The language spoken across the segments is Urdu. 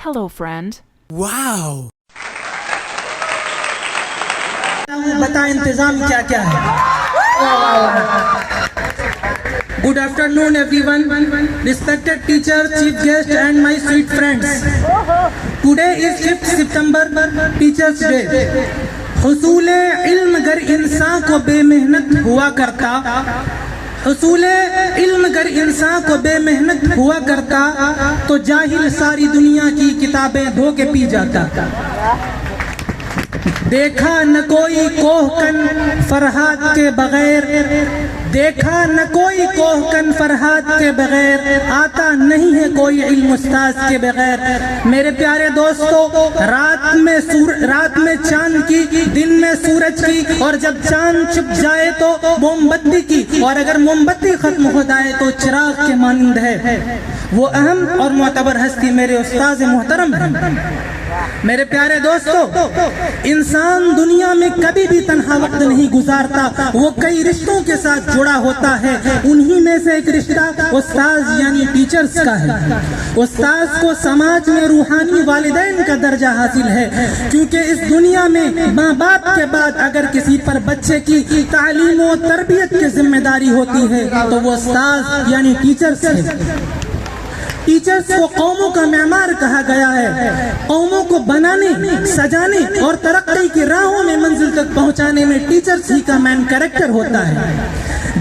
Hello, friend. Wow! بتا انتظام کیا کیا ہے. Good afternoon everyone, respected teacher, chief guest and my sweet friends. Today is 5th September, Teachers Day. حصول علم گر انسان کو بے محنت ہوا کرتا، حصول علم گر انسان کو بے محنت ہوا کرتا تو جاہل ساری دنیا کی کتابیں دھو کے پی جاتا. دیکھا نہ کوئی کوہکن فرحات کے بغیر، دیکھا نہ کوئی کوہکن فرحات کے بغیر، آتا نہیں ہے کوئی علم استاذ کے بغیر. میرے پیارے دوستو، رات میں چاند کی، دن میں سورج کی، اور جب چاند چھپ جائے تو موم بتی کی، اور اگر موم بتی ختم ہو جائے تو چراغ کے مانند ہے. وہ اہم اور معتبر ہستی میرے استاذ محترم ہیں. میرے پیارے دوستو، انسان دنیا میں کبھی بھی تنہا وقت نہیں گزارتا، وہ کئی رشتوں کے ساتھ جڑا ہوتا ہے. انہی میں سے ایک رشتہ استاذ یعنی ٹیچرز کا ہے. استاذ کو سماج میں روحانی والدین کا درجہ حاصل ہے، کیونکہ اس دنیا میں ماں باپ کے بعد اگر کسی پر بچے کی تعلیم و تربیت کی ذمہ داری ہوتی ہے تو وہ استاذ یعنی ٹیچرز ہے. ٹیچرز کو قوموں کا معمار کہا گیا ہے. قوموں کو بنانے، سجانے اور ترقی کی راہوں میں منزل تک پہنچانے میں ٹیچرز ہی کا مین کریکٹر ہوتا ہے.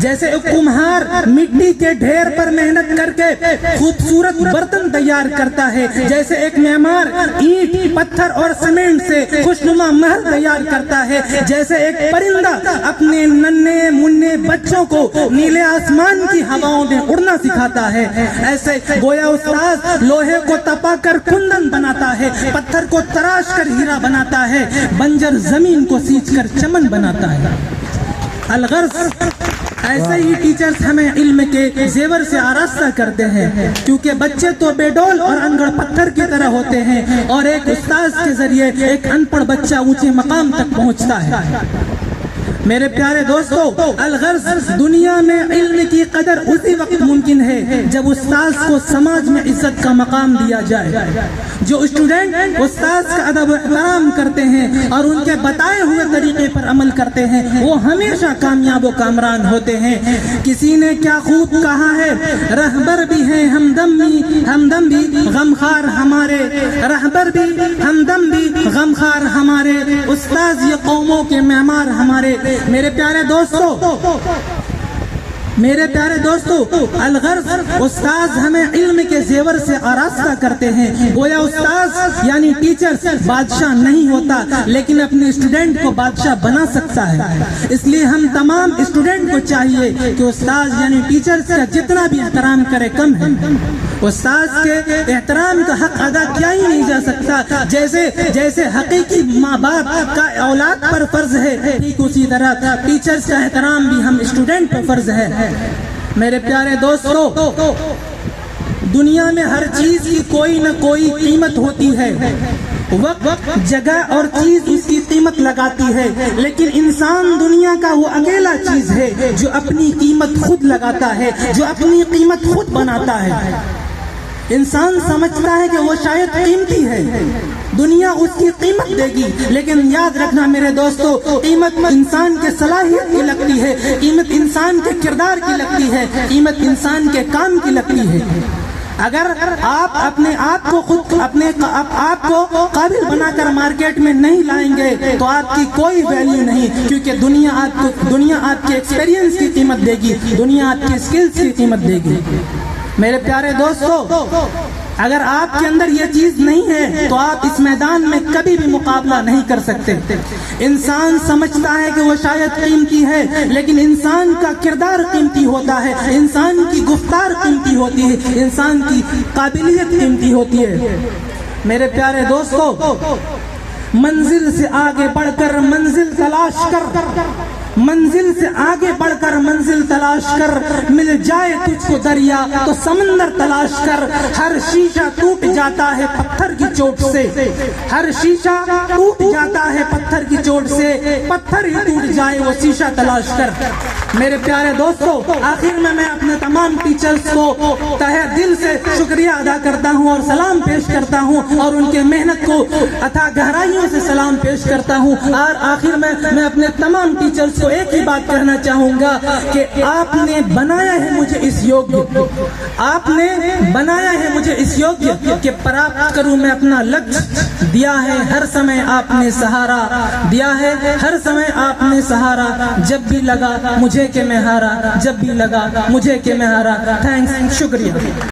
جیسے ایک کمہار مٹی کے ڈھیر پر محنت کر کے خوبصورت برتن تیار کرتا ہے، جیسے ایک معمار اینٹ، پتھر اور سیمنٹ سے خوشنما محل تیار کرتا ہے، جیسے ایک پرندہ اپنے ننھے منھے بچوں کو نیلے آسمان کی ہواؤں میں اڑنا سکھاتا ہے، ایسے گویا استاذ لوہے کو تپا کر کندن بناتا ہے، پتھر کو تراش کر ہیرا بناتا ہے، بنجر زمین کو سینچ کر چمن بناتا ہے. الغرض ایسے ہی ٹیچرز ہمیں علم کے زیور سے آراستہ کرتے ہیں، کیونکہ بچے تو بے ڈول اور انگڑ پتھر کی طرح ہوتے ہیں، اور ایک استاذ کے ذریعے ایک ان پڑھ بچہ اونچے مقام تک پہنچتا ہے. میرے پیارے دوستو، الغرض دنیا میں علم کی قدر اسی وقت ممکن ہے جب استاذ کو سماج میں عزت کا مقام دیا جائے. جو اسٹوڈنٹ استاذ کا ادب و احترام کرتے ہیں اور ان کے بتائے ہوئے طریقے پر عمل کرتے ہیں، وہ ہمیشہ کامیاب و کامران ہوتے ہیں. کسی نے کیا خوب کہا ہے، رہبر بھی ہیں ہمدم بھی غمخوار ہمارے، رہبر بھی ہمدم بھی غمخوار ہمارے، استاذ یہ قوموں کے معمار ہمارے. میرے پیارے دوستو، الغرض استاذ ہمیں علم کے زیور سے آراستہ کرتے ہیں. گویا استاذ یعنی ٹیچر بادشاہ نہیں ہوتا، لیکن اپنے اسٹوڈنٹ کو بادشاہ بنا سکتا ہے. اس لیے ہم تمام اسٹوڈنٹ کو چاہیے کہ استاذ یعنی ٹیچر کا جتنا بھی احترام کرے کم ہے. استاذ کے احترام کا حق ادا کیا ہی نہیں جا سکتا. جیسے حقیقی ماں باپ کا اولاد پر فرض ہے، ٹھیک اسی طرح ٹیچرز کا احترام بھی ہم اسٹوڈنٹ پر فرض ہے. میرے پیارے دوستو، دنیا میں ہر چیز کی کوئی نہ کوئی قیمت ہوتی ہے. وقت، جگہ اور چیز اس کی قیمت لگاتی ہے، لیکن انسان دنیا کا وہ اکیلا چیز ہے جو اپنی قیمت خود لگاتا ہے، جو اپنی قیمت خود بناتا ہے. انسان سمجھتا ہے کہ وہ شاید قیمتی ہے، دنیا اس کی قیمت دے گی، لیکن یاد رکھنا میرے دوستو، قیمت انسان کے صلاحیت کی لگتی ہے، قیمت انسان کے کردار کی لگتی ہے، قیمت انسان کے کام کی لگتی ہے. اگر آپ اپنے آپ کو قابل بنا کر مارکیٹ میں نہیں لائیں گے تو آپ کی کوئی ویلیو نہیں، کیونکہ دنیا آپ کے ایکسپیرینس کی قیمت دے گی، دنیا آپ کی سکلز کی قیمت دے گی. میرے پیارے دوستو، اگر آپ کے اندر یہ چیز نہیں ہے تو آپ اس میدان میں کبھی بھی مقابلہ نہیں کر سکتے. انسان سمجھتا ہے کہ وہ شاید قیمتی ہے، لیکن انسان کا کردار قیمتی ہوتا ہے، انسان کی گفتار قیمتی ہوتی ہے، انسان کی قابلیت قیمتی ہوتی ہے. میرے پیارے دوستو، منزل سے آگے بڑھ کر منزل تلاش کر، منزل سے آگے بڑھ کر منزل تلاش کر، مل جائے تجھ کو دریا تو سمندر تلاش کر، ہر شیشہ ٹوٹ جاتا ہے پتھر کی چوٹ سے، ہر شیشہ ٹوٹ جاتا ہے پتھر کی چوٹ سے، پتھر ہی ٹوٹ جائے وہ شیشہ تلاش کر۔ میرے پیارے دوستو، آخر میں اپنے تمام ٹیچرز کو تہہ دل سے شکریہ ادا کرتا ہوں اور سلام پیش کرتا ہوں، اور ان کے محنت کو اتھا گہرائیوں سے سلام پیش کرتا ہوں۔ اور آخر میں اپنے تمام ٹیچرز کو ایک ہی بات کہنا چاہوں گا کہ آپ نے بنایا ہے مجھے اس یوگیہ، آپ نے بنایا ہے مجھے اس یوگیہ کہ پراپت کروں میں اپنا لکش، دیا ہے ہر سمے آپ نے سہارا، دیا ہے ہر سمے آپ نے سہارا، جب بھی لگا مجھے کہ میں ہارا، جب بھی لگا مجھے کہ میں ہارا۔ تھینکس، شکریہ۔